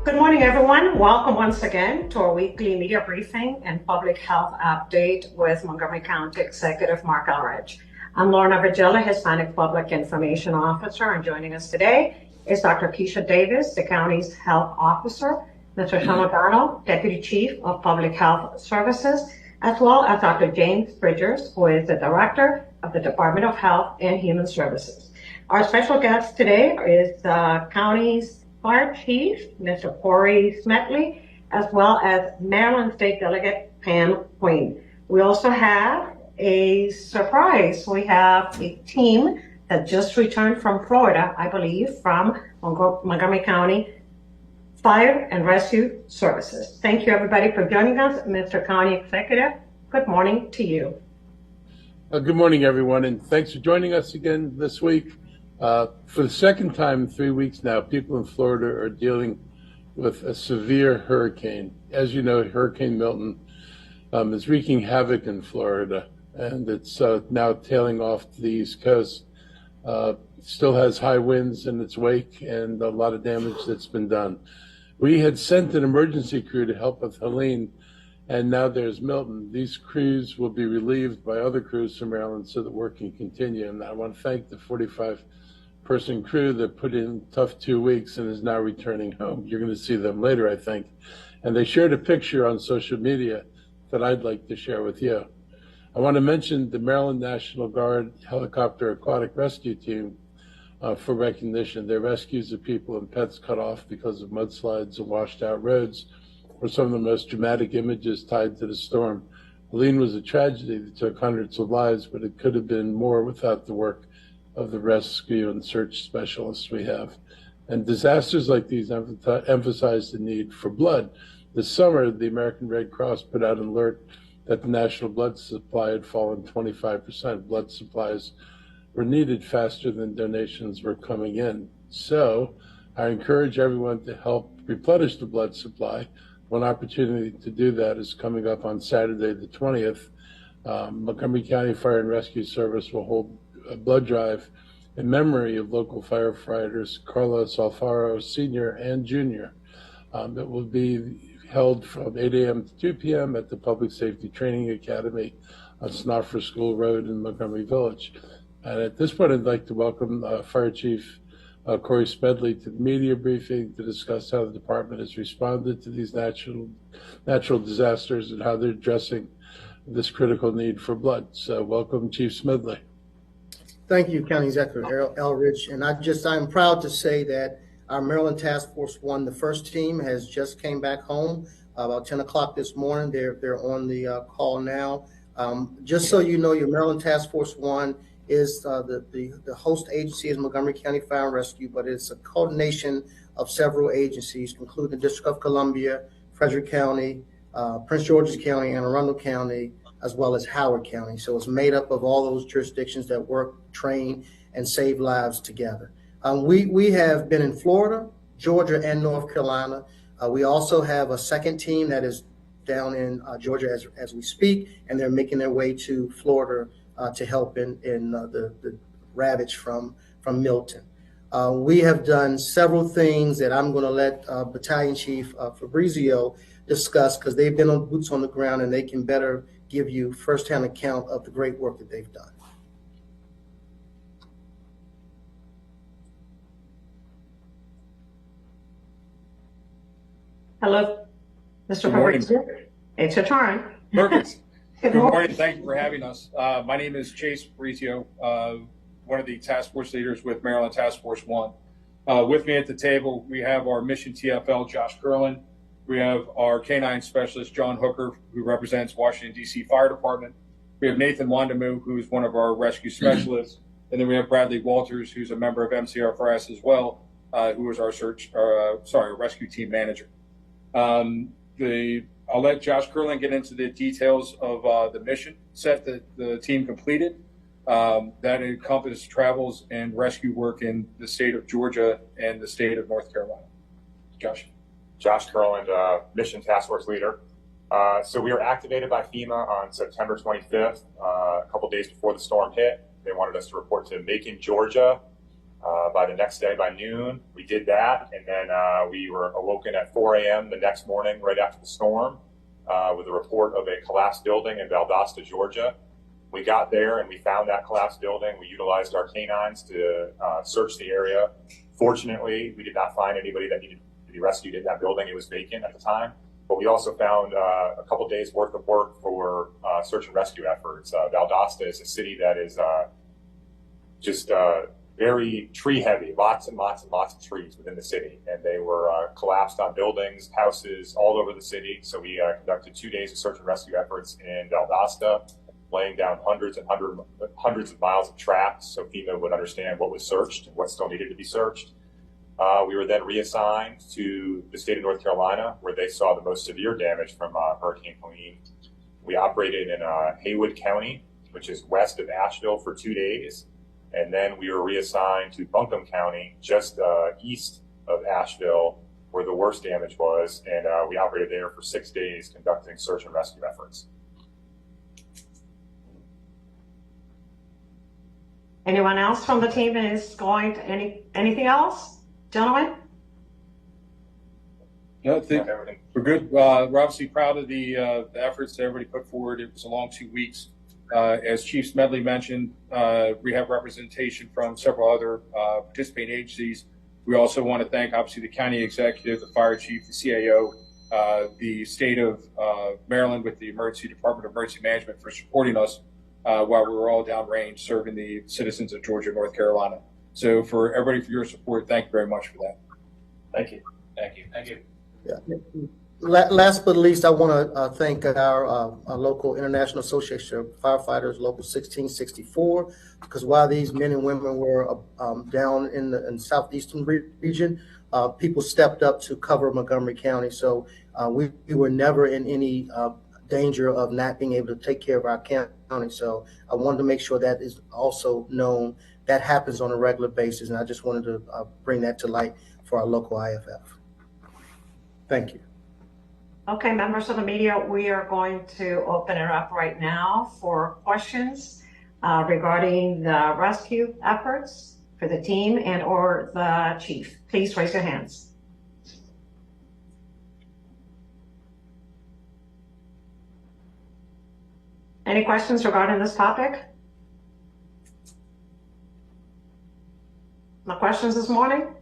Good morning, everyone. Welcome once again to our weekly media briefing and public health update with Montgomery County Executive Mark Elridge. I'm Lorna Virgilla, Hispanic Public Information Officer, and joining us today is Dr. Keisha Davis, the county's health officer, Mr. Sean O'Donnell, Deputy Chief of Public Health Services, as well as Dr. James Bridgers, who is the Director of the Department of Health and Human Services. Our special guest today is the county's Fire Chief, Mr. Corey Smetley, as well as Maryland State Delegate Pam Queen. We also have a surprise. We have a team that just returned from Florida, I believe, from Montgomery County Fire and Rescue Services. Thank you, everybody, for joining us. Mr. County Executive, good morning to you. Good morning, everyone, and thanks for joining us again this week. For the second time in 3 weeks now, people in Florida are dealing with a severe hurricane. As you know, Hurricane Milton is wreaking havoc in Florida, and it's now tailing off the East Coast. It still has high winds in its wake and a lot of damage that's been done. We had sent an emergency crew to help with Helene, and now there's Milton. These crews will be relieved by other crews from Maryland so that work can continue. And I want to thank the 45-person crew that put in tough 2 weeks and is now returning home. You're going to see them later, I think. And they shared a picture on social media that I'd like to share with you. I want to mention the Maryland National Guard Helicopter Aquatic Rescue Team for recognition. Their rescues of people and pets cut off because of mudslides and washed out roads were some of the most dramatic images tied to the storm. Helene was a tragedy that took hundreds of lives, but it could have been more without the work of the rescue and search specialists we have. And disasters like these emphasize the need for blood. This summer, the American Red Cross put out an alert that the national blood supply had fallen 25%. Blood supplies were needed faster than donations were coming in. So I encourage everyone to help replenish the blood supply. One opportunity to do that is coming up on Saturday, the 20th. Montgomery County Fire and Rescue Service will hold a blood drive in memory of local firefighters Carlos Alfaro Sr. and Jr. It will be held from 8 a.m. to 2 p.m. at the Public Safety Training Academy on Snoffer School Road in Montgomery Village. And at this point, I'd like to welcome Fire Chief Corey Smedley to the media briefing to discuss how the department has responded to these natural disasters and how they're addressing this critical need for blood. So welcome, Chief Smedley. Thank you, County Executive Elridge. And I'm proud to say that our Maryland Task Force 1, the first team, has just came back home about 10 o'clock this morning. They're on the call now. Just so you know, your Maryland Task Force 1 is the host agency is Montgomery County Fire and Rescue, but it's a coordination of several agencies, including the District of Columbia, Frederick County, Prince George's County, Anne Arundel County, as well as Howard County. So it's made up of all those jurisdictions that work, train, and save lives together. We have been in Florida, Georgia, and North Carolina. We also have a second team that is down in Georgia as we speak, and they're making their way to Florida to help in the ravage from Milton. We have done several things that I'm going to let Battalion Chief Fabrizio discuss, because they've been on boots on the ground and they can better give you firsthand account of the great work that they've done. Hello, Mr. Fabrizio. It's your turn. Perfect. Good morning. Thank you for having us. My name is Chase Fabrizio, one of the task force leaders with Maryland Task Force 1. With me at the table, we have our Mission TFL, Josh Curlin. We have our K-9 specialist, John Hooker, who represents Washington, D.C. Fire Department. We have Nathan Wandamu, who's one of our rescue specialists. And then we have Bradley Walters, who's a member of MCRFRS as well, who is our rescue team manager. I'll let Josh Curlin get into the details of the mission set that the team completed. That encompasses travels and rescue work in the state of Georgia and the state of North Carolina. Josh Curlin, Mission Task Force Leader. So we were activated by FEMA on September 25th, a couple days before the storm hit. They wanted us to report to Macon, Georgia, By the next day, by noon, we did that, and then we were awoken at 4 a.m. the next morning, right after the storm, with a report of a collapsed building in Valdosta, Georgia. We got there and we found that collapsed building. We utilized our canines to search the area. Fortunately, we did not find anybody that needed to be rescued in that building. It was vacant at the time. But we also found a couple days worth of work for search and rescue efforts. Valdosta is a city that is just very tree heavy, lots and lots and lots of trees within the city. And they were collapsed on buildings, houses all over the city. So we conducted 2 days of search and rescue efforts in Valdosta, laying down hundreds of miles of tracks so FEMA would understand what was searched and what still needed to be searched. We were then reassigned to the state of North Carolina, where they saw the most severe damage from Hurricane Helene. We operated in Haywood County, which is west of Asheville, for 2 days. And then we were reassigned to Buncombe County, just east of Asheville, where the worst damage was. And we operated there for 6 days, conducting search and rescue efforts. Anyone else from the team is going to anything else, gentlemen? No, I think we're good. We're obviously proud of the efforts that everybody put forward. It was a long 2 weeks. As Chief Smedley mentioned, we have representation from several other participating agencies. We also want to thank, obviously, the county executive, the fire chief, the CAO, the state of Maryland with the Department of Emergency Management for supporting us while we were all downrange serving the citizens of Georgia and North Carolina. So for everybody for your support, thank you very much for that. Thank you. Thank you. Thank you. Yeah. Last but not least, I want to thank our local International Association of Firefighters, Local 1664, because while these men and women were down in the southeastern region, people stepped up to cover Montgomery County. So we were never in any danger of not being able to take care of our county. So I wanted to make sure that is also known. That happens on a regular basis, and I just wanted to bring that to light for our local IFF. Thank you. Okay, members of the media, we are going to open it up right now for questions regarding the rescue efforts for the team and or the chief. Please raise your hands. Any questions regarding this topic? No questions this morning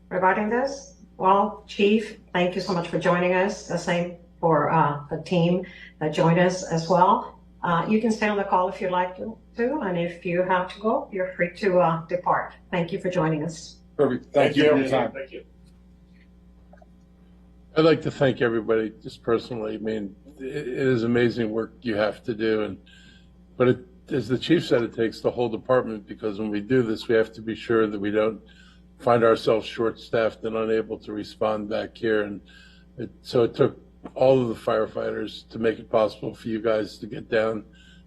regarding this? Well, Chief, thank you so much for joining us. The same for the team that joined us as well. You can stay on the call if you'd like to, and if you have to go, you're free to depart. Thank you for joining us. Perfect. Thank you for your time. Thank you. I'd like to thank everybody just personally. I mean, it is amazing work you have to do, but as the chief said, it takes the whole department, because when we do this, we have to be sure that we don't find ourselves short-staffed and unable to respond back here. And so it took all of the firefighters to make it possible for you guys to get down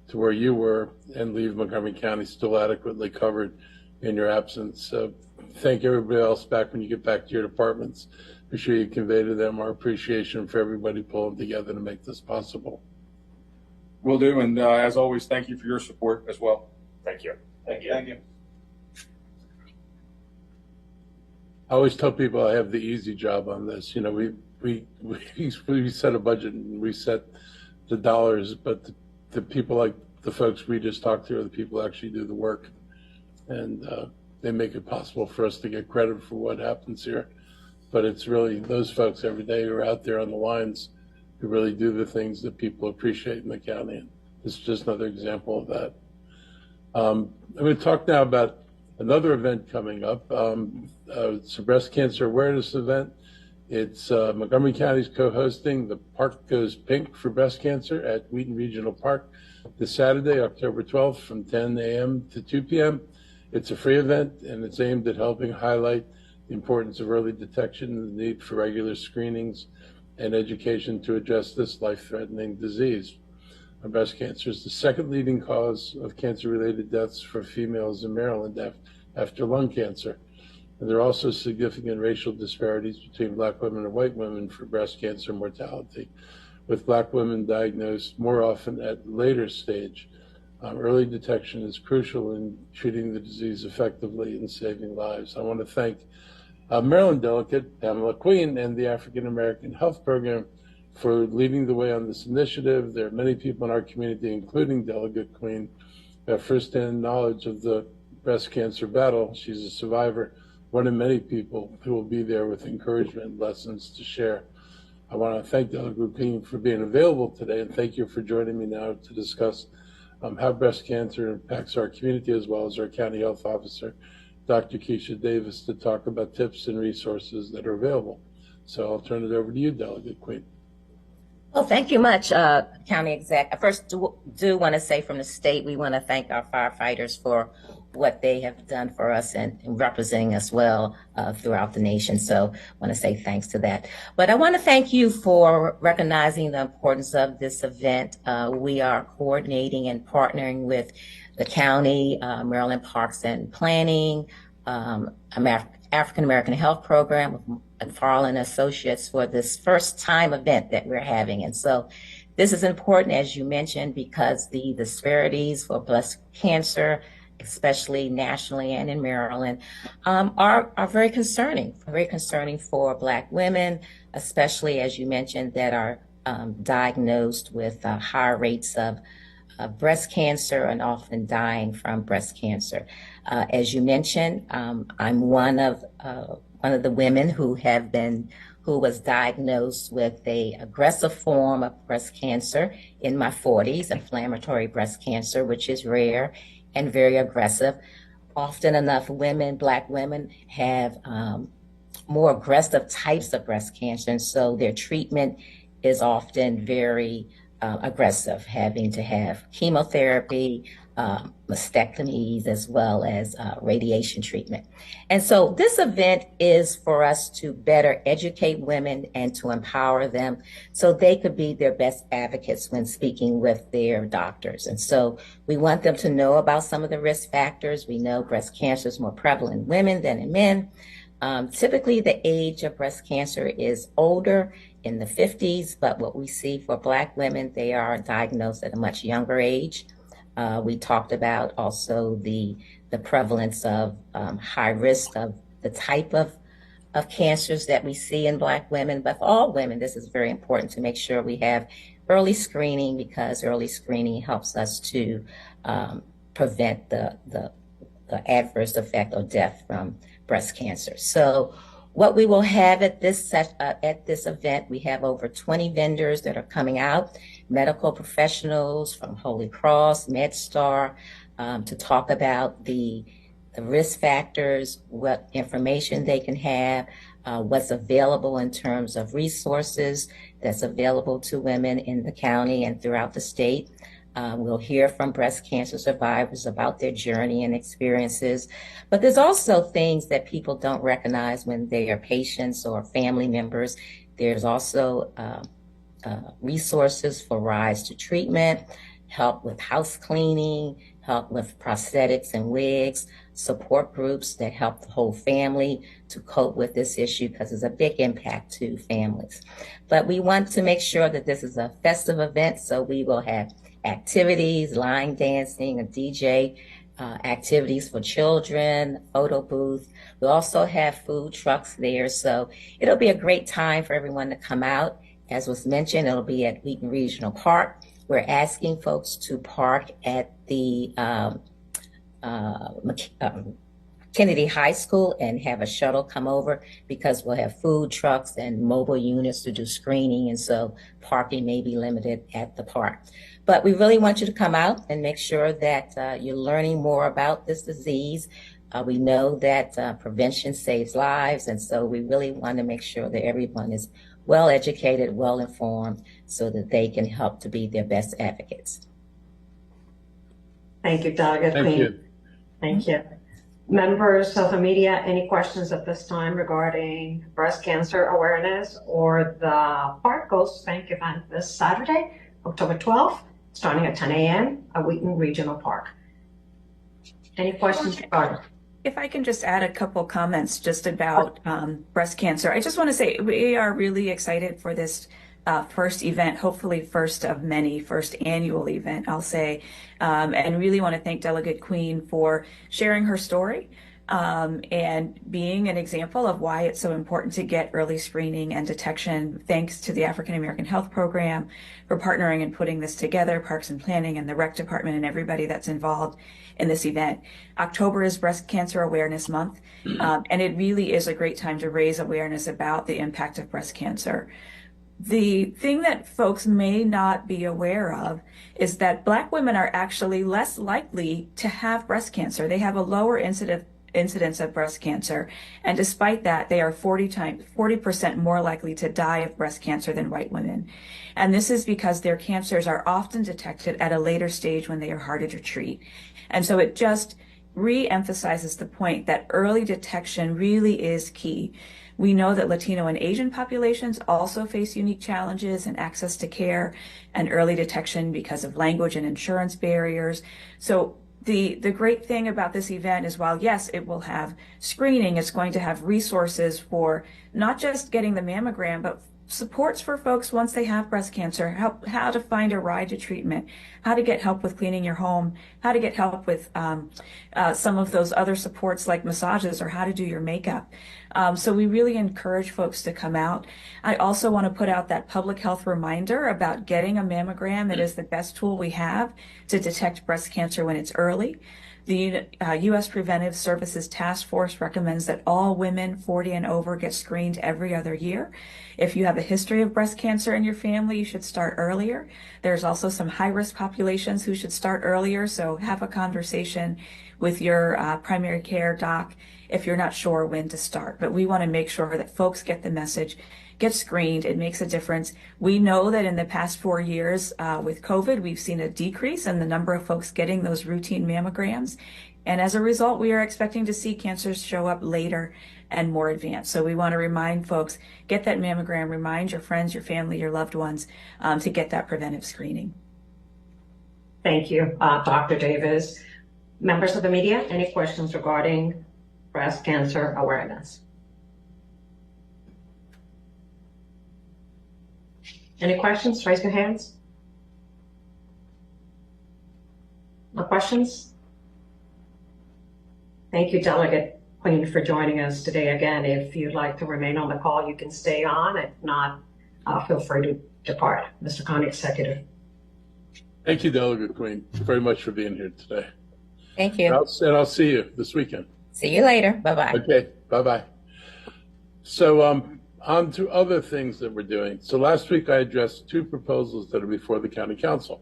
to where you were and leave Montgomery County still adequately covered in your absence. So thank everybody else back when you get back to your departments. Be sure you convey to them our appreciation for everybody pulling together to make this possible. Will do. And as always, thank you for your support as well. Thank you. Thank you. Thank you. I always tell people I have the easy job on this. You know, we set a budget and we set the dollars, but the people like the folks we just talked to are the people who actually do the work, and they make it possible for us to get credit for what happens here. But it's really those folks every day who are out there on the lines who really do the things that people appreciate in the county. And this is just another example of that. I'm going to talk now about another event coming up. It's a breast cancer awareness event. It's Montgomery County's co-hosting. The park goes pink for breast cancer at Wheaton Regional Park this Saturday, October 12th from 10 a.m. to 2 p.m. It's a free event, and it's aimed at helping highlight the importance of early detection and the need for regular screenings and education to address this life-threatening disease. Breast cancer is the second leading cause of cancer-related deaths for females in Maryland after lung cancer. And there are also significant racial disparities between Black women and white women for breast cancer mortality, with Black women diagnosed more often at later stage Early detection is crucial in treating the disease effectively and saving lives. I want to thank Maryland Delegate Pamela Queen and the African American Health Program for leading the way on this initiative. There are many people in our community, including Delegate Queen, who have firsthand knowledge of the breast cancer battle. She's a survivor, one of many people who will be there with encouragement and lessons to share. I want to thank Delegate Queen for being available today, and thank you for joining me now to discuss how breast cancer impacts our community, as well as our County Health Officer, Dr. Keisha Davis, to talk about tips and resources that are available. So I'll turn it over to you, Delegate Queen. Well, thank you much, County Exec. I first do want to say from the state, we want to thank our firefighters for what they have done for us and representing us well throughout the nation. So I want to say thanks to that. But I want to thank you for recognizing the importance of this event. We are coordinating and partnering with the county, Maryland Parks and Planning, African American Health Program, and Farland Associates for this first time event that we're having. And so this is important, as you mentioned, because the disparities for breast cancer, especially nationally and in Maryland, are very concerning for Black women, especially, as you mentioned, that are diagnosed with higher rates of breast cancer and often dying from breast cancer. As you mentioned, I'm one of the women who was diagnosed with a aggressive form of breast cancer in my 40s, inflammatory breast cancer, which is rare and very aggressive. Often enough, Black women have more aggressive types of breast cancer, and so their treatment is often very aggressive, having to have chemotherapy, mastectomies, as well as radiation treatment. And so this event is for us to better educate women and to empower them so they could be their best advocates when speaking with their doctors. And so we want them to know about some of the risk factors. We know breast cancer is more prevalent in women than in men. Typically, the age of breast cancer is older, in the 50s, but what we see for Black women, they are diagnosed at a much younger age. We talked about also the prevalence of high risk of the type of cancers that we see in Black women, but for all women, this is very important to make sure we have early screening, because early screening helps us to prevent the adverse effect or death from breast cancer. So what we will have at this event, we have over 20 vendors that are coming out, medical professionals from Holy Cross, MedStar, to talk about the risk factors, what information they can have, what's available in terms of resources that's available to women in the county and throughout the state. We'll hear from breast cancer survivors about their journey and experiences. But there's also things that people don't recognize when they are patients or family members. There's also resources for rise to treatment, help with house cleaning, help with prosthetics and wigs, support groups that help the whole family to cope with this issue, because it's a big impact to families. But we want to make sure that this is a festive event, so we will have activities, line dancing, a DJ, activities for children, photo booth. We'll also have food trucks there. So it'll be a great time for everyone to come out. As was mentioned, it'll be at Wheaton Regional Park. We're asking folks to park at the Kennedy High School and have a shuttle come over, because we'll have food trucks and mobile units to do screening. And so parking may be limited at the park. But we really want you to come out and make sure that you're learning more about this disease. We know that prevention saves lives, and so we really want to make sure that everyone is well educated, well informed, so that they can help to be their best advocates. Thank you, Delegate Queen. Thank you. Thank you. Members of the media, any questions at this time regarding breast cancer awareness or the Park Ghost Bank event this Saturday, October 12th? Starting at 10 a.m. at Wheaton Regional Park. Any questions regarding? If I can just add a couple comments just about breast cancer. I just want to say we are really excited for this first event, hopefully first of many, first annual event, I'll say, and really want to thank Delegate Queen for sharing her story and being an example of why it's so important to get early screening and detection. Thanks to the African American Health Program for partnering and putting this together, Parks and Planning and the Rec Department and everybody that's involved in this event. October is Breast Cancer Awareness Month, and it really is a great time to raise awareness about the impact of breast cancer. The thing that folks may not be aware of is that Black women are actually less likely to have breast cancer. They have a lower incidence of breast cancer, and despite that, they are 40% more likely to die of breast cancer than white women. And this is because their cancers are often detected at a later stage when they are harder to treat. And so it just re-emphasizes the point that early detection really is key. We know that Latino and Asian populations also face unique challenges in access to care and early detection because of language and insurance barriers. So the great thing about this event is, while yes, it will have screening, it's going to have resources for not just getting the mammogram, but supports for folks once they have breast cancer, how to find a ride to treatment, how to get help with cleaning your home, how to get help with some of those other supports like massages, or how to do your makeup. So we really encourage folks to come out. I also want to put out that public health reminder about getting a mammogram. It is the best tool we have to detect breast cancer when it's early. The U.S. Preventive Services Task Force recommends that all women 40 and over get screened every other year. If you have a history of breast cancer in your family, you should start earlier. There's also some high-risk populations who should start earlier, so have a conversation with your primary care doc if you're not sure when to start. But we want to make sure that folks get the message, get screened. It makes a difference. We know that in the past 4 years with COVID, we've seen a decrease in the number of folks getting those routine mammograms. And as a result, we are expecting to see cancers show up later and more advanced. So we want to remind folks, get that mammogram, remind your friends, your family, your loved ones to get that preventive screening. Thank you, Dr. Davis. Members of the media, any questions regarding breast cancer awareness? Any questions? Raise your hands. No questions? Thank you, Delegate Queen, for joining us today. Again, if you'd like to remain on the call, you can stay on. If not, feel free to depart. Mr. County Executive. Thank you, Delegate Queen, very much for being here today. Thank you. And I'll see you this weekend. See you later. Bye-bye. Okay, bye-bye. So on to other things that we're doing. So last week I addressed two proposals that are before the County Council.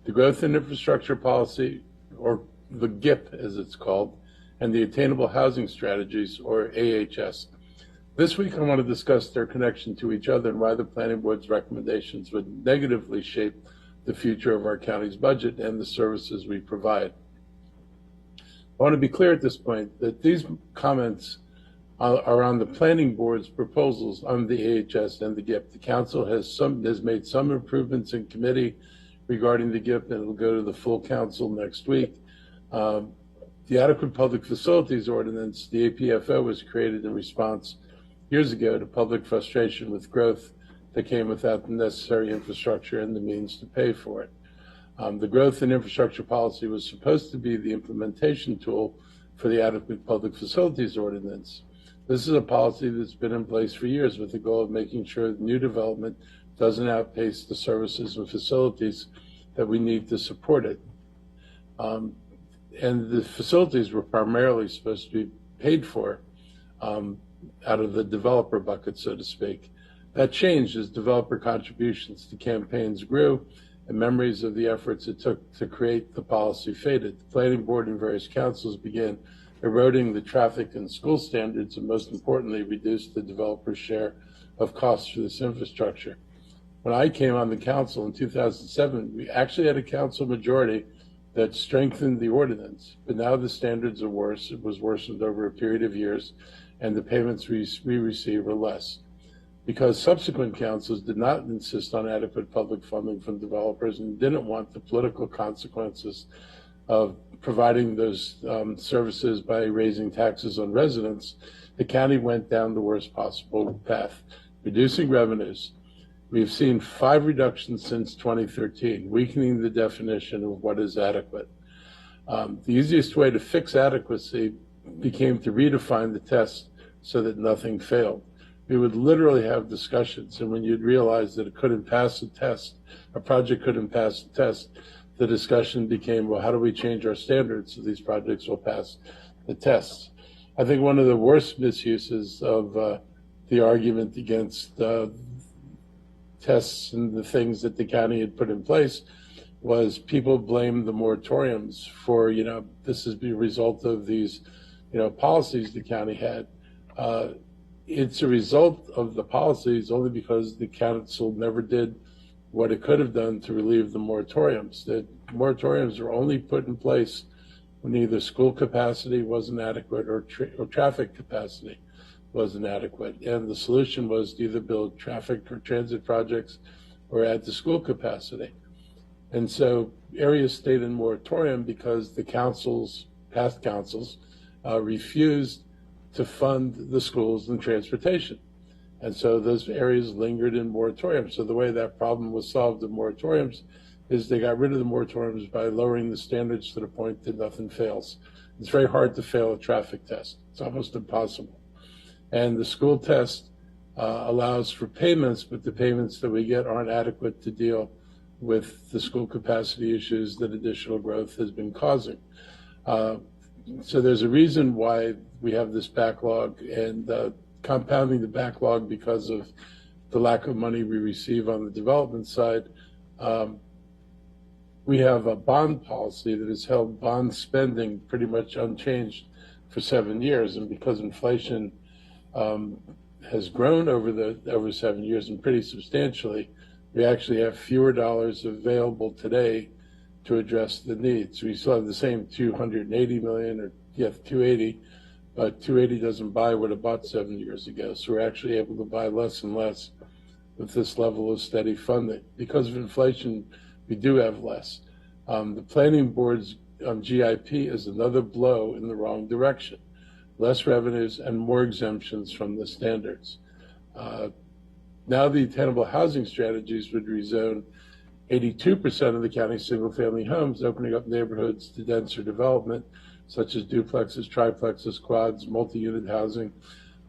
The Growth and Infrastructure Policy, or the GIP as it's called, and the Attainable Housing Strategies, or AHS. This week I want to discuss their connection to each other and why the Planning Board's recommendations would negatively shape the future of our county's budget and the services we provide. I want to be clear at this point that these comments are on the Planning Board's proposals on the AHS and the GIP. The Council has made some improvements in committee regarding the GIP, and it will go to the full Council next week. The Adequate Public Facilities Ordinance, the APFO, was created in response years ago to public frustration with growth that came without the necessary infrastructure and the means to pay for it. The Growth and Infrastructure Policy was supposed to be the implementation tool for the Adequate Public Facilities Ordinance. This is a policy that's been in place for years with the goal of making sure that new development doesn't outpace the services and facilities that we need to support it. And the facilities were primarily supposed to be paid for out of the developer bucket, so to speak. That changed as developer contributions to campaigns grew and memories of the efforts it took to create the policy faded. The Planning Board and various councils began eroding the traffic and school standards, and most importantly, reduced the developer's share of costs for this infrastructure. When I came on the council in 2007, we actually had a council majority that strengthened the ordinance, but now the standards are worse. It was worsened over a period of years, and the payments we receive are less. Because subsequent councils did not insist on adequate public funding from developers and didn't want the political consequences of providing those services by raising taxes on residents, the county went down the worst possible path, reducing revenues We've seen 5 reductions since 2013, weakening the definition of what is adequate. The easiest way to fix adequacy became to redefine the test so that nothing failed. We would literally have discussions, and when you'd realize that it couldn't pass a test, a project couldn't pass a test, the discussion became, well, how do we change our standards so these projects will pass the tests? I think one of the worst misuses of the argument against tests and the things that the county had put in place was people blamed the moratoriums for, this is the result of these, policies the county had. It's a result of the policies only because the council never did what it could have done to relieve the moratoriums. The moratoriums were only put in place when either school capacity wasn't adequate or traffic capacity wasn't adequate. And the solution was to either build traffic or transit projects or add to school capacity. And so areas stayed in moratorium because the past councils, refused to fund the schools and transportation. And so those areas lingered in moratorium. So the way that problem was solved in moratoriums is they got rid of the moratoriums by lowering the standards to the point that nothing fails. It's very hard to fail a traffic test. It's almost impossible. And the school test allows for payments, but the payments that we get aren't adequate to deal with the school capacity issues that additional growth has been causing. So there's a reason why we have this backlog, and compounding the backlog because of the lack of money we receive on the development side. We have a bond policy that has held bond spending pretty much unchanged for 7 years, and because inflation has grown over 7 years and pretty substantially, we actually have fewer dollars available today to address the needs. We still have the same 280 million, or 280, but 280 doesn't buy what it bought 7 years ago. So we're actually able to buy less and less with this level of steady funding. Because of inflation, we do have less. The planning board's GIP is another blow in the wrong direction. Less revenues and more exemptions from the standards. Now the attainable housing strategies would rezone 82% of the county's single-family homes, opening up neighborhoods to denser development, such as duplexes, triplexes, quads, multi-unit housing.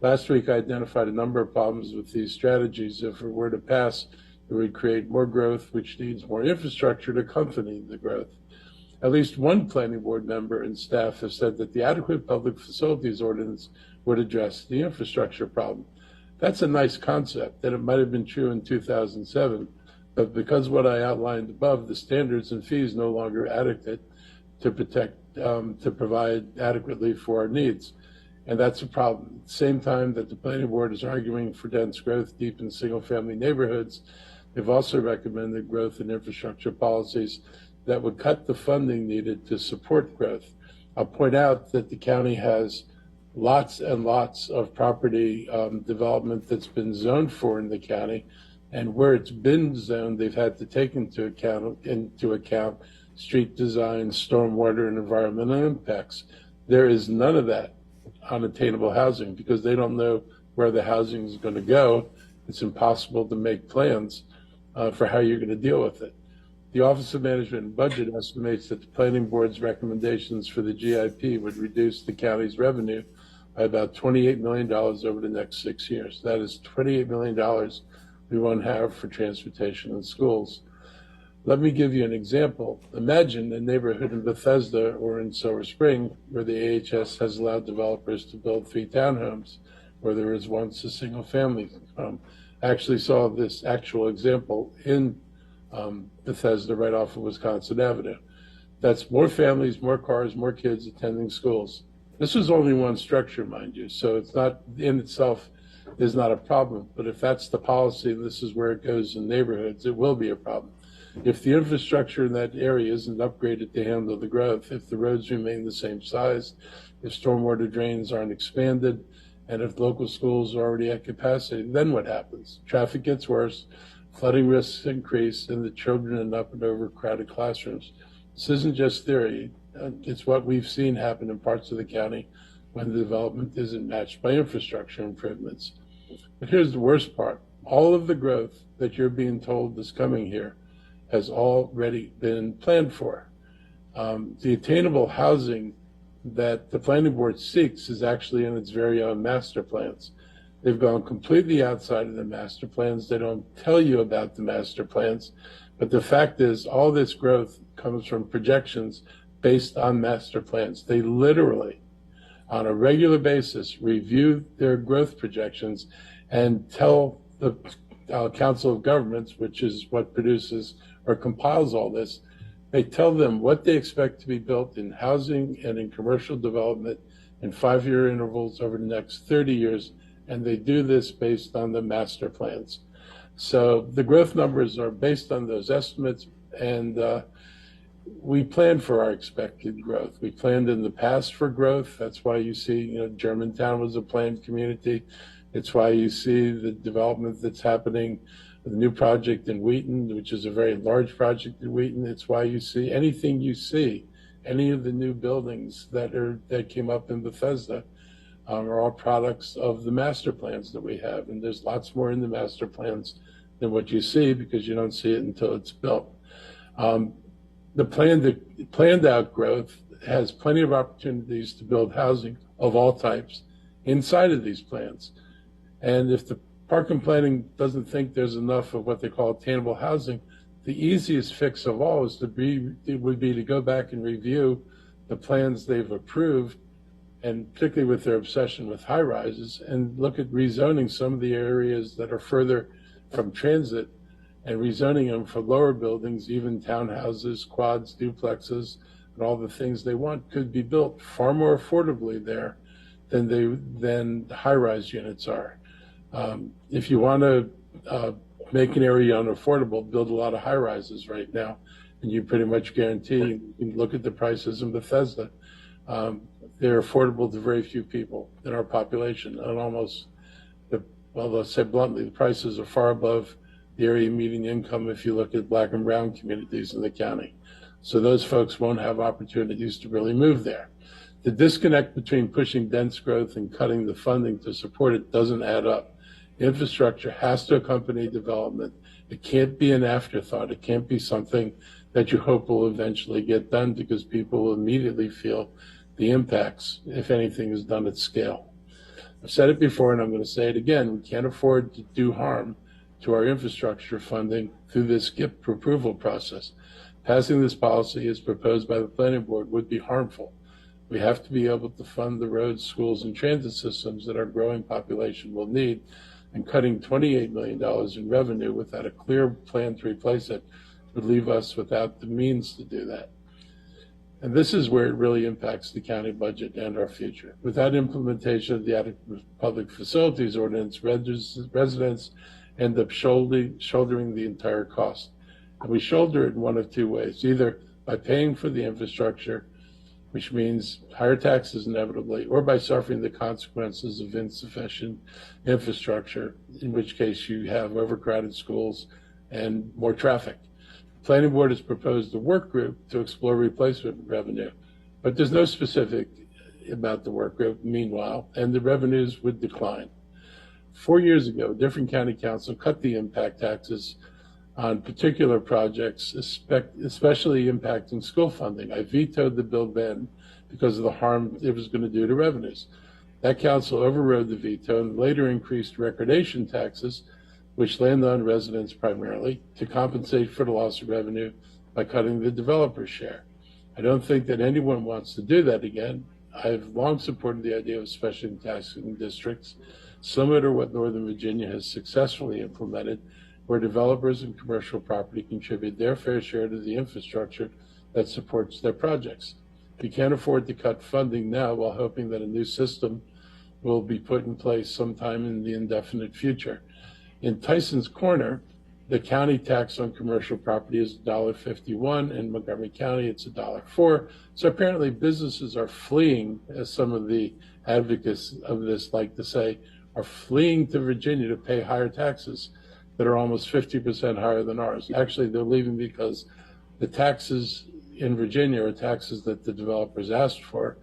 Last week, I identified a number of problems with these strategies. If it were to pass, it would create more growth, which needs more infrastructure to accompany the growth. At least one planning board member and staff have said that the adequate public facilities ordinance would address the infrastructure problem. That's a nice concept, and it might have been true in 2007, but because what I outlined above, the standards and fees no longer adequate to provide adequately for our needs. And that's a problem. At the same time that the planning board is arguing for dense growth deep in single-family neighborhoods, they've also recommended growth in infrastructure policies that would cut the funding needed to support growth. I'll point out that the county has lots and lots of property development that's been zoned for in the county, and where it's been zoned, they've had to take into account street design, stormwater, and environmental impacts. There is none of that on attainable housing because they don't know where the housing is going to go. It's impossible to make plans for how you're going to deal with it. The Office of Management and Budget estimates that the Planning Board's recommendations for the GIP would reduce the county's revenue by about $28 million over the next 6 years. That is $28 million we won't have for transportation and schools. Let me give you an example. Imagine a neighborhood in Bethesda or in Silver Spring where the AHS has allowed developers to build 3 townhomes where there was once a single family home. I actually saw this actual example in Bethesda right off of Wisconsin Avenue. That's more families, more cars, more kids attending schools. This was only one structure, mind you, so it's not in itself is not a problem. But if that's the policy and this is where it goes in neighborhoods, it will be a problem. If the infrastructure in that area isn't upgraded to handle the growth, if the roads remain the same size, if stormwater drains aren't expanded, and if local schools are already at capacity, then what happens? Traffic gets worse, flooding risks increase, and the children end up in overcrowded classrooms. This isn't just theory. It's what we've seen happen in parts of the county when the development isn't matched by infrastructure improvements. But here's the worst part. All of the growth that you're being told is coming here has already been planned for. The attainable housing that the planning board seeks is actually in its very own master plans. They've gone completely outside of the master plans. They don't tell you about the master plans, but the fact is all this growth comes from projections based on master plans. They literally, on a regular basis, review their growth projections and tell the Council of Governments, which is what produces or compiles all this, they tell them what they expect to be built in housing and in commercial development in 5-year intervals over the next 30 years, and they do this based on the master plans. So the growth numbers are based on those estimates, and we plan for our expected growth. We planned in the past for growth. That's why you see, Germantown was a planned community. It's why you see the development that's happening, the new project in Wheaton, which is a very large project in Wheaton. It's why you see anything you see, any of the new buildings that came up in Bethesda are all products of the master plans that we have. And there's lots more in the master plans than what you see because you don't see it until it's built. The planned out growth has plenty of opportunities to build housing of all types inside of these plans. And if the Park and Planning doesn't think there's enough of what they call attainable housing, the easiest fix of all would be to go back and review the plans they've approved, and particularly with their obsession with high rises, and look at rezoning some of the areas that are further from transit and rezoning them for lower buildings, even townhouses, quads, duplexes, and all the things they want could be built far more affordably there than high-rise units are. If you want to make an area unaffordable, build a lot of high-rises right now, and you pretty much guarantee, you can look at the prices in Bethesda, they're affordable to very few people in our population, and let's say bluntly, the prices are far above the area median income if you look at Black and brown communities in the county. So those folks won't have opportunities to really move there. The disconnect between pushing dense growth and cutting the funding to support it doesn't add up. Infrastructure has to accompany development. It can't be an afterthought. It can't be something that you hope will eventually get done because people will immediately feel the impacts if anything is done at scale. I've said it before and I'm going to say it again. We can't afford to do harm to our infrastructure funding through this skip approval process. Passing this policy as proposed by the planning board would be harmful. We have to be able to fund the roads, schools, and transit systems that our growing population will need, and cutting $28 million in revenue without a clear plan to replace it would leave us without the means to do that. And this is where it really impacts the county budget and our future. Without implementation of the adequate public facilities ordinance, residents end up shouldering the entire cost. And we shoulder it in one of two ways, either by paying for the infrastructure, which means higher taxes inevitably, or by suffering the consequences of insufficient infrastructure, in which case you have overcrowded schools and more traffic. The Planning Board has proposed a work group to explore replacement revenue, but there's no specific about the work group meanwhile, and the revenues would decline. 4 years ago, a different county council cut the impact taxes on particular projects, especially impacting school funding. I vetoed the bill then because of the harm it was going to do to revenues. That council overrode the veto and later increased recordation taxes, which land on residents primarily, to compensate for the loss of revenue by cutting the developer's share. I don't think that anyone wants to do that again. I've long supported the idea of special taxing districts, similar to what Northern Virginia has successfully implemented, where developers and commercial property contribute their fair share to the infrastructure that supports their projects. We can't afford to cut funding now while hoping that a new system will be put in place sometime in the indefinite future. In Tyson's Corner, the county tax on commercial property is $1.51. In Montgomery County, it's $1.04. So apparently businesses are fleeing, as some of the advocates of this like to say, are fleeing to Virginia to pay higher taxes that are almost 50% higher than ours. Actually, they're leaving because the taxes in Virginia are taxes that the developers asked for,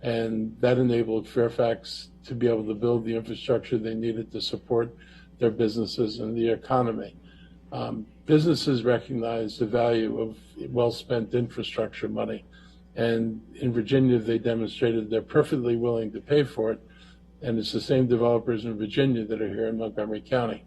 and that enabled Fairfax to be able to build the infrastructure they needed to support their businesses and the economy. Businesses recognize the value of well-spent infrastructure money, and in Virginia they demonstrated they're perfectly willing to pay for it, and it's the same developers in Virginia that are here in Montgomery County.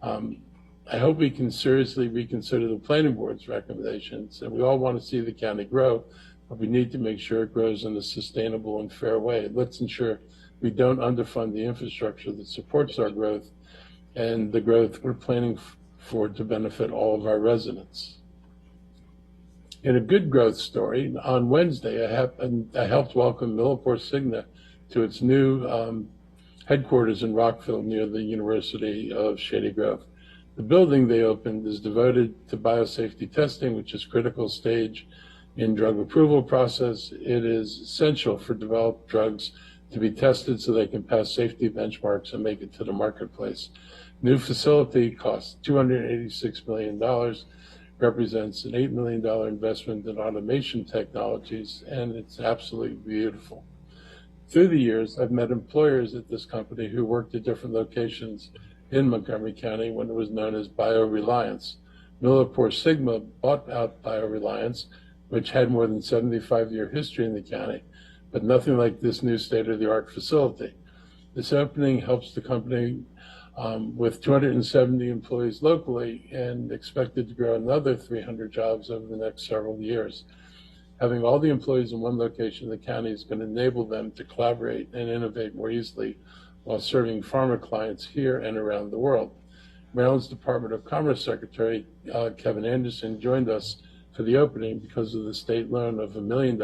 I hope we can seriously reconsider the planning board's recommendations, and we all want to see the county grow, but we need to make sure it grows in a sustainable and fair way. Let's ensure we don't underfund the infrastructure that supports our growth and the growth we're planning for to benefit all of our residents. In a good growth story, on Wednesday, I helped welcome MilliporeSigma to its new headquarters in Rockville near the University of Shady Grove. The building they opened is devoted to biosafety testing, which is a critical stage in drug approval process. It is essential for developed drugs to be tested so they can pass safety benchmarks and make it to the marketplace. New facility costs $286 million, represents an $8 million investment in automation technologies, and it's absolutely beautiful. Through the years, I've met employers at this company who worked at different locations in Montgomery County when it was known as BioReliance. MilliporeSigma bought out BioReliance, which had more than 75-year history in the county, but nothing like this new state-of-the-art facility. This opening helps the company with 270 employees locally and expected to grow another 300 jobs over the next several years. Having all the employees in one location in the county is going to enable them to collaborate and innovate more easily while serving pharma clients here and around the world. Maryland's Department of Commerce Secretary Kevin Anderson joined us for the opening because of the state loan of $1 million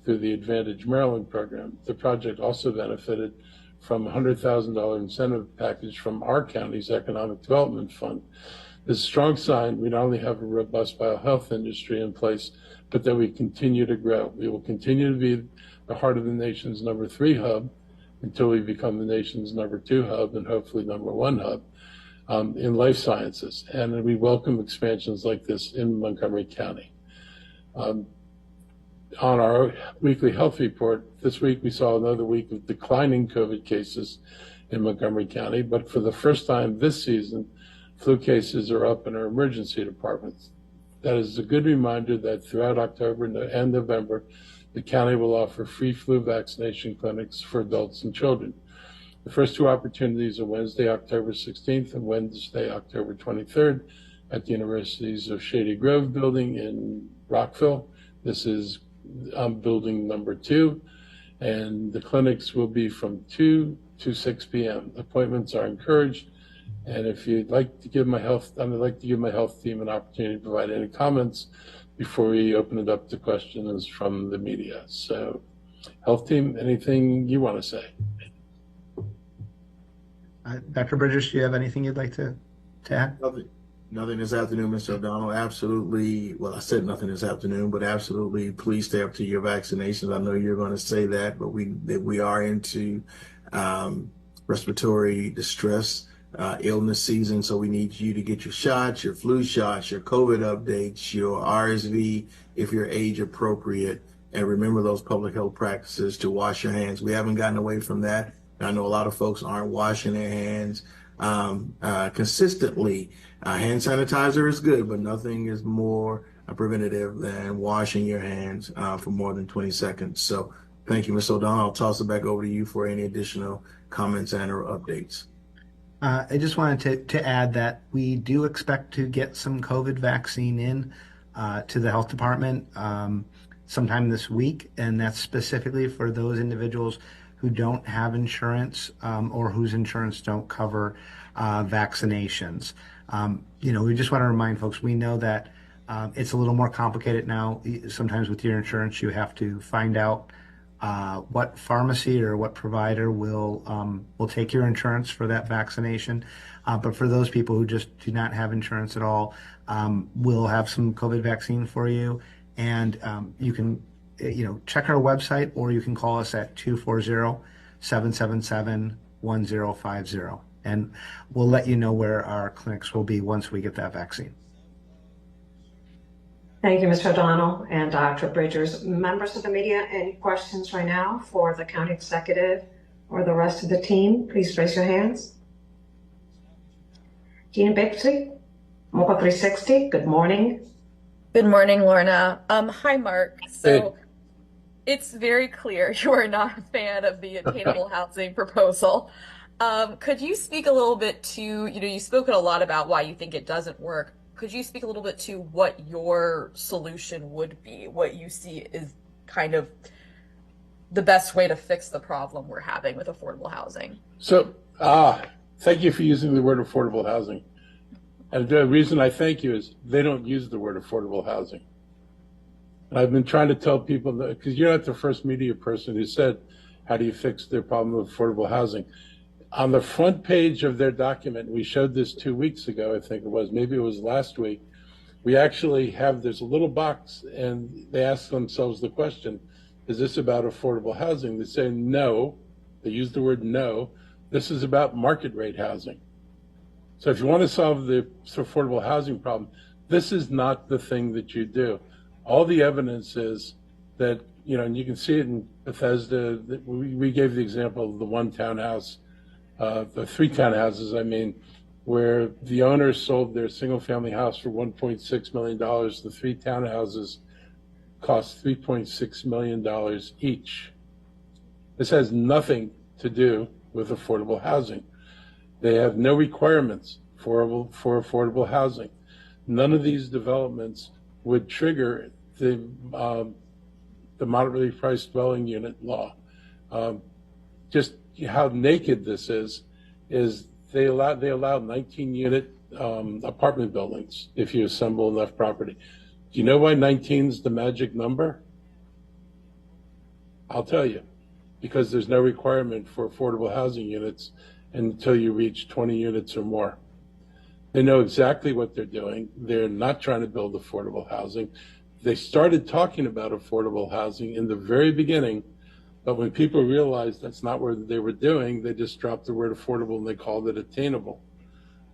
through the Advantage Maryland program. The project also benefited from a $100,000 incentive package from our county's Economic Development Fund. This is a strong sign we not only have a robust biohealth industry in place, but that we continue to grow. We will continue to be the heart of the nation's #3 hub until we become the nation's #2 hub and hopefully #1 hub in life sciences. And we welcome expansions like this in Montgomery County. On our weekly health report, this week we saw another week of declining COVID cases in Montgomery County, but for the first time this season, flu cases are up in our emergency departments. That is a good reminder that throughout October and November, the county will offer free flu vaccination clinics for adults and children. The first two opportunities are Wednesday, October 16th and Wednesday, October 23rd at the Universities of Shady Grove building in Rockville. This is building number 2, and the clinics will be from 2 to 6 p.m. Appointments are encouraged, and if you'd like to give my health, I'd like to give my health team an opportunity to provide any comments before we open it up to questions from the media. So, health team, anything you want to say? Dr. Bridges, do you have anything you'd like to add? Nothing this afternoon, Mr. O'Donnell. Absolutely. Well, I said nothing this afternoon, but absolutely please stay up to your vaccinations. I know you're going to say that, but we are into respiratory distress, illness season. So we need you to get your shots, your flu shots, your COVID updates, your RSV, if you're age appropriate. And remember those public health practices to wash your hands. We haven't gotten away from that. I know a lot of folks aren't washing their hands consistently. Hand sanitizer is good, but nothing is more preventative than washing your hands for more than 20 seconds. So thank you, Ms. O'Donnell. I'll toss it back over to you for any additional comments and or updates. I just wanted to add that we do expect to get some COVID vaccine in to the health department sometime this week, and that's specifically for those individuals who don't have insurance or whose insurance don't cover vaccinations. We just want to remind folks, we know that it's a little more complicated now. Sometimes with your insurance, you have to find out what pharmacy or what provider will take your insurance for that vaccination. But for those people who just do not have insurance at all, we'll have some COVID vaccine for you. And you can check our website, or you can call us at 240-777-1050. And we'll let you know where our clinics will be once we get that vaccine. Thank you, Mr. O'Donnell and Dr. Bridgers. Members of the media, any questions right now for the county executive or the rest of the team? Please raise your hands. Jean Bixby, Mocha 360, good morning. Good morning, Lorna. Hi, Mark. So it's very clear you are not a fan of the attainable housing proposal. Could you speak a little bit to, you've spoken a lot about why you think it doesn't work. Could you speak a little bit to what your solution would be, what you see is kind of the best way to fix the problem we're having with affordable housing? So, thank you for using the word affordable housing. And the reason I thank you is they don't use the word affordable housing. And I've been trying to tell people that, because you're not the first media person who said, how do you fix their problem with affordable housing? On the front page of their document, we showed this 2 weeks ago, I think it was, maybe it was last week. We actually have, there's a little box and they ask themselves the question, is this about affordable housing? They say no, they use the word no. This is about market rate housing. So if you want to solve the affordable housing problem, this is not the thing that you do. All the evidence is that, and you can see it in Bethesda. We gave the example of the one townhouse, the three townhouses, where the owners sold their single family house for $1.6 million. The three townhouses cost $3.6 million each. This has nothing to do with affordable housing. They have no requirements for affordable housing. None of these developments would trigger the moderately priced dwelling unit law. Just how naked this is they allow 19-unit apartment buildings if you assemble enough property. Do you know why 19 is the magic number? I'll tell you, because there's no requirement for affordable housing units until you reach 20 units or more. They know exactly what they're doing. They're not trying to build affordable housing. They started talking about affordable housing in the very beginning, but when people realized that's not what they were doing, they just dropped the word affordable and they called it attainable.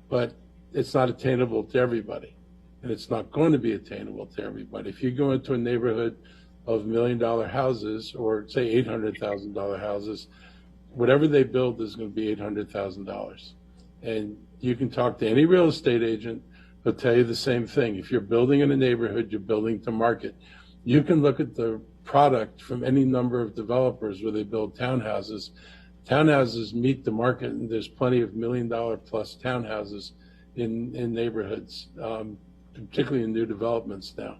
But it's not attainable to everybody, and it's not going to be attainable to everybody. If you go into a neighborhood of $1 million houses, or say $800,000 houses, whatever they build is going to be $800,000. And you can talk to any real estate agent, they'll tell you the same thing. If you're building in a neighborhood, you're building to market. You can look at the product from any number of developers where they build townhouses. Townhouses meet the market, and there's plenty of $1 million plus townhouses in neighborhoods, particularly in new developments now.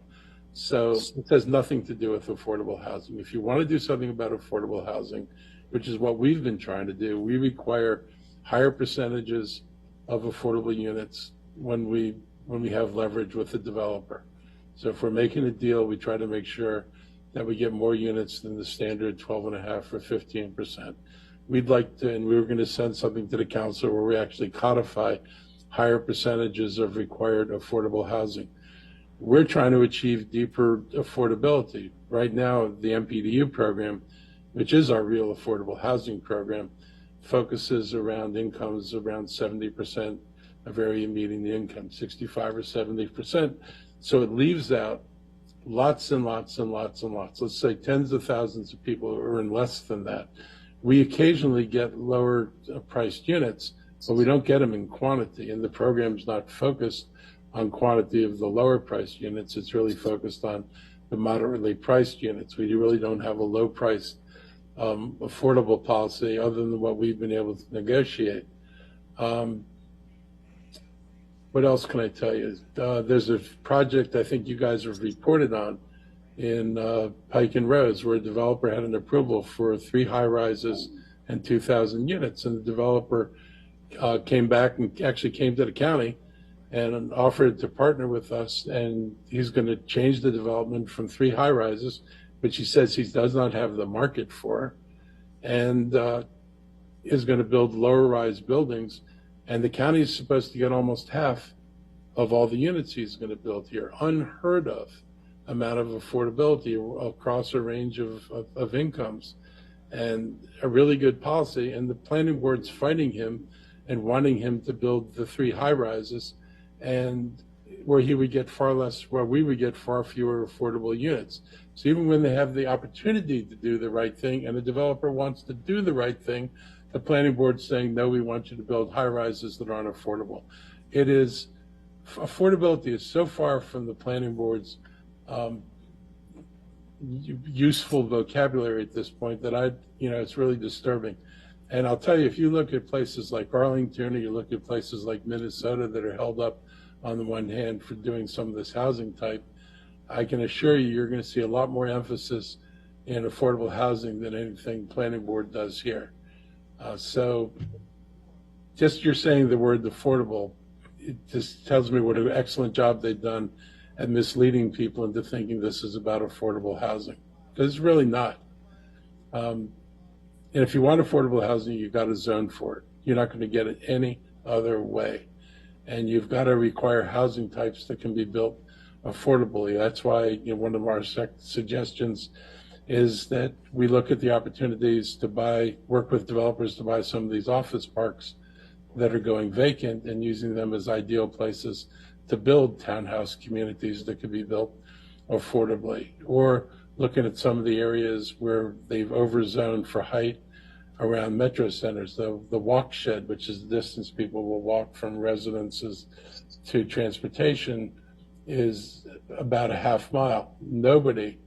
So it has nothing to do with affordable housing. If you want to do something about affordable housing, which is what we've been trying to do, we require higher percentages of affordable units when we have leverage with the developer. So if we're making a deal, we try to make sure that we get more units than the standard 12.5 or 15%. We'd like to, and we were going to send something to the council where we actually codify higher percentages of required affordable housing. We're trying to achieve deeper affordability. Right now, the MPDU program, which is our real affordable housing program, focuses around incomes around 70% of area median income, 65 or 70%. So it leaves out lots and lots and lots and lots. Let's say tens of thousands of people who earn less than that. We occasionally get lower priced units, but we don't get them in quantity. And the program's not focused on quantity of the lower priced units. It's really focused on the moderately priced units. We really don't have a low priced affordable policy other than what we've been able to negotiate. What else can I tell you? There's a project I think you guys have reported on in Pike and Rose where a developer had an approval for 3 high-rises and 2,000 units. And the developer came back and actually came to the county and offered to partner with us. And he's going to change the development from 3 high-rises, which he says he does not have the market for, and is going to build lower-rise buildings. And the county is supposed to get almost half of all the units he's going to build here. Unheard of amount of affordability across a range of incomes, and a really good policy. And the planning board's fighting him and wanting him to build the 3 high-rises, and where he would get far less, where we would get far fewer affordable units. So even when they have the opportunity to do the right thing and the developer wants to do the right thing, the planning board's saying, no, we want you to build high rises that aren't affordable. It is, affordability is so far from the planning board's useful vocabulary at this point that it's really disturbing. And I'll tell you, if you look at places like Arlington, or you look at places like Minnesota that are held up on the one hand for doing some of this housing type, I can assure you, you're going to see a lot more emphasis in affordable housing than anything planning board does here. So just you're saying the word affordable, it just tells me what an excellent job they've done at misleading people into thinking this is about affordable housing, because it's really not. And if you want affordable housing, you've got to zone for it. You're not going to get it any other way. And you've got to require housing types that can be built affordably. That's why one of our suggestions is that we look at the opportunities to work with developers to buy some of these office parks that are going vacant and using them as ideal places to build townhouse communities that could be built affordably, or looking at some of the areas where they've overzoned for height around metro centers. The walk shed, which is the distance people will walk from residences to transportation, is about a half mile. Nobody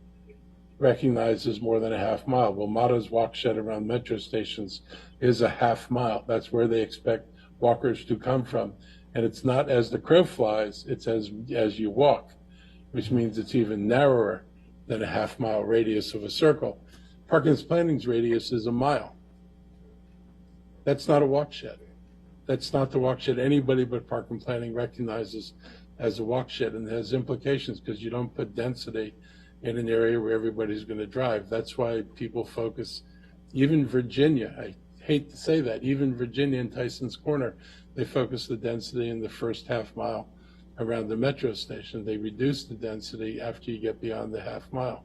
recognizes more than a half mile. Well, Motto's walk shed around metro stations is a half mile. That's where they expect walkers to come from. And it's not as the crow flies, it's as you walk, which means it's even narrower than a half mile radius of a circle. Parkins Planning's radius is a mile. That's not a walk shed. That's not the walk shed anybody but Parkins Planning recognizes as a walk shed, and it has implications because you don't put density in an area where everybody's going to drive. That's why people focus, even Virginia, I hate to say that, even Virginia and Tyson's Corner, they focus the density in the first half mile around the metro station. They reduce the density after you get beyond the half mile.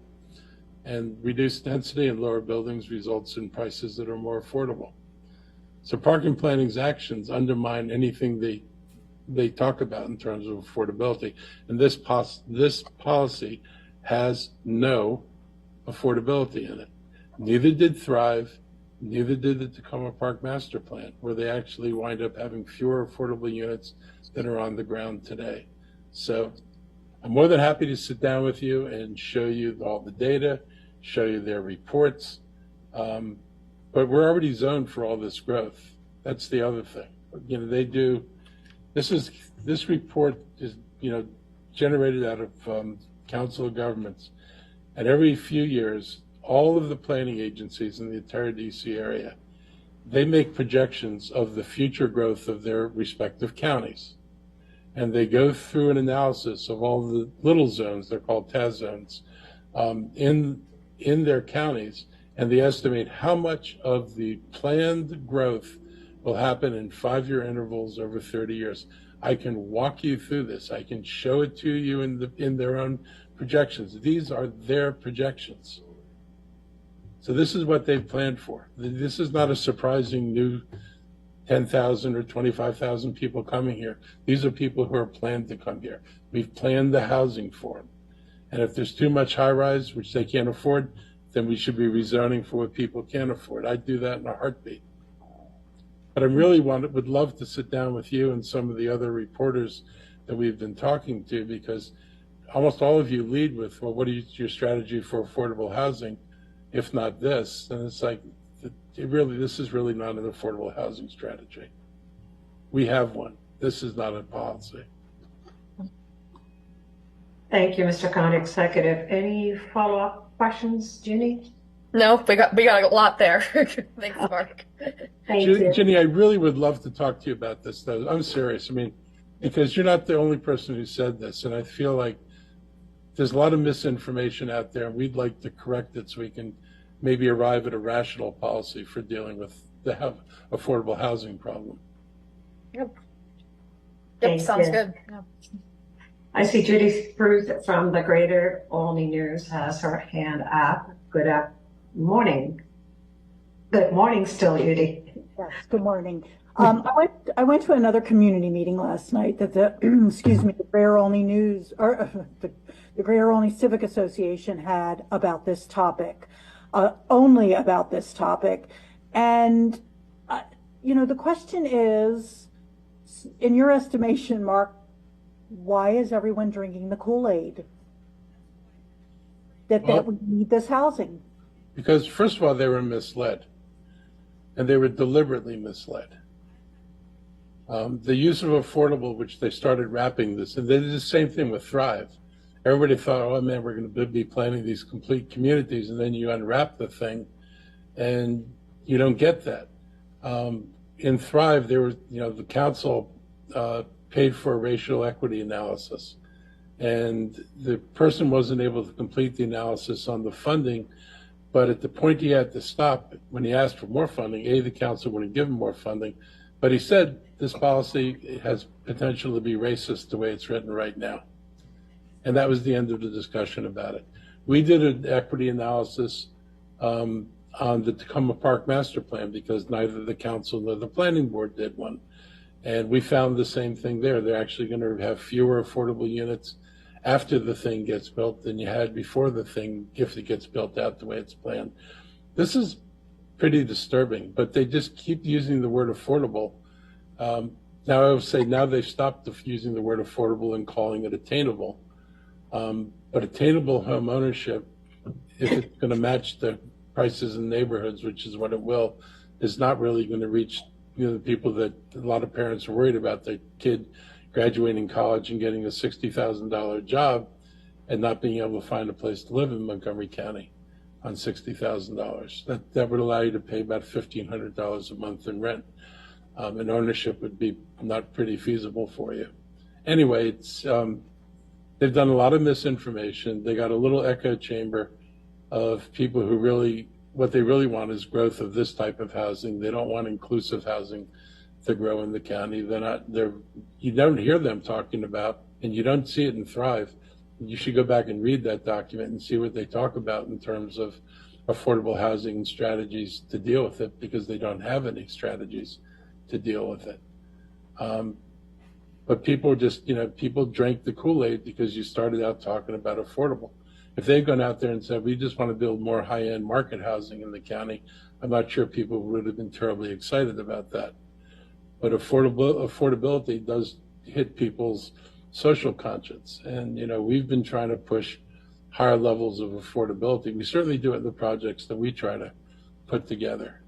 And reduced density in lower buildings results in prices that are more affordable. So Parking Planning's actions undermine anything they talk about in terms of affordability. And this policy has no affordability in it. Neither did Thrive, neither did the Tacoma Park Master Plan, where they actually wind up having fewer affordable units than are on the ground today. So I'm more than happy to sit down with you and show you all the data, show you their reports. But we're already zoned for all this growth. That's the other thing. They do, this report is, generated out of Council of Governments. And every few years, all of the planning agencies in the entire DC area, they make projections of the future growth of their respective counties. And they go through an analysis of all the little zones, they're called TAZ zones, in their counties, and they estimate how much of the planned growth will happen in 5-year intervals over 30 years. I can walk you through this. I can show it to you in their own projections. These are their projections. So this is what they've planned for. This is not a surprising new 10,000 or 25,000 people coming here. These are people who are planned to come here. We've planned the housing for them. And if there's too much high rise, which they can't afford, then we should be rezoning for what people can afford. I'd do that in a heartbeat. But I really would love to sit down with you and some of the other reporters that we've been talking to, because almost all of you lead with, well, what is your strategy for affordable housing, if not this? And it's like, this is really not an affordable housing strategy. We have one. This is not a policy. Thank you, Mr. County Executive. Any follow-up questions, Ginny? No, we got a lot there. Thanks, Mark. Thank you. Ginny, I really would love to talk to you about this, though. I'm serious. I mean, because you're not the only person who said this, and I feel like there's a lot of misinformation out there, and we'd like to correct it so we can maybe arrive at a rational policy for dealing with the affordable housing problem. Yep, Thank sounds you. good. Yeah. I see Judy Spruce from the Greater Olney News has her hand up. Good morning. Good morning still, Judy. Yes, good morning. I went to another community meeting last night that the the Greater Olney News, or the Greater Olney Civic Association had about this topic, only about this topic. And, the question is, In your estimation, Mark, why is everyone drinking the Kool-Aid? That we need this housing? Because first of all, they were misled, and they were deliberately misled. The use of affordable, which they started wrapping this, and they did the same thing with Thrive. Everybody thought, oh man, we're going to be planning these complete communities, and then you unwrap the thing, and you don't get that. In Thrive, there was, the council paid for a racial equity analysis, and the person wasn't able to complete the analysis on the funding. But at the point he had to stop, when he asked for more funding, the council wouldn't give him more funding. But he said this policy has potential to be racist the way it's written right now. And that was the end of the discussion about it. We did an equity analysis on the Tacoma Park Master Plan because neither the council nor the planning board did one. And we found the same thing there. They're actually going to have fewer affordable units after the thing gets built than you had before the thing, if it gets built out the way it's planned. This is pretty disturbing, but they just keep using the word affordable. Now I would say now they've stopped using the word affordable and calling it attainable. But attainable home ownership, if it's going to match the prices in neighborhoods, which is what it will, is not really going to reach the people that a lot of parents are worried about their kid graduating college and getting a $60,000 job and not being able to find a place to live in Montgomery County on $60,000. That would allow you to pay about $1,500 a month in rent. And ownership would be not pretty feasible for you. Anyway, it's they've done a lot of misinformation. They got a little echo chamber of people who really, what they really want is growth of this type of housing. They don't want inclusive housing to grow in the county. You don't hear them talking about, and you don't see it in Thrive. You should go back and read that document and see what they talk about in terms of affordable housing and strategies to deal with it, because they don't have any strategies to deal with it. But people just, people drank the Kool-Aid because you started out talking about affordable. If they'd gone out there and said, we just want to build more high-end market housing in the county, I'm not sure people would have been terribly excited about that. But affordability does hit people's social conscience. And, we've been trying to push higher levels of affordability. We certainly do it in the projects that we try to put together.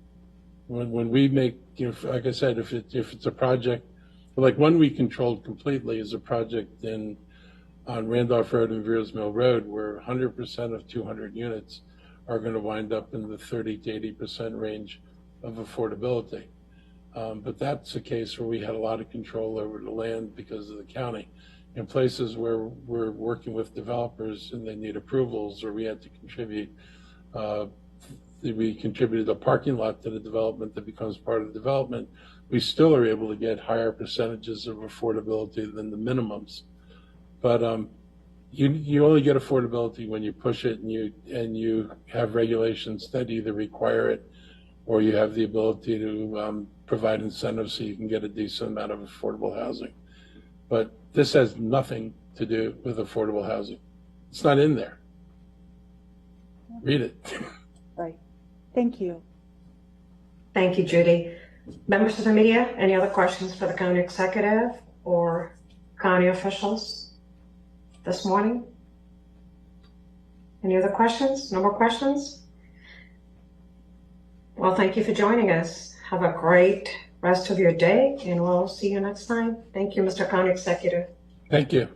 When we make, like I said, if it's a project, like one we controlled completely is a project on Randolph Road and Veers Mill Road, where 100% of 200 units are going to wind up in the 30 to 80% range of affordability. But that's a case where we had a lot of control over the land because of the county. In places where we're working with developers and they need approvals, or we had to contribute, we contributed a parking lot to the development that becomes part of the development, we still are able to get higher percentages of affordability than the minimums. But you only get affordability when you push it and you have regulations that either require it, or you have the ability to provide incentives so you can get a decent amount of affordable housing. But this has nothing to do with affordable housing. It's not in there. Read it. Right. Thank you. Thank you, Judy. Members of the media, any other questions for the county executive or county officials this morning? Any other questions? No more questions? Well, thank you for joining us. Have a great rest of your day, and we'll see you next time. Thank you, Mr. County Executive. Thank you.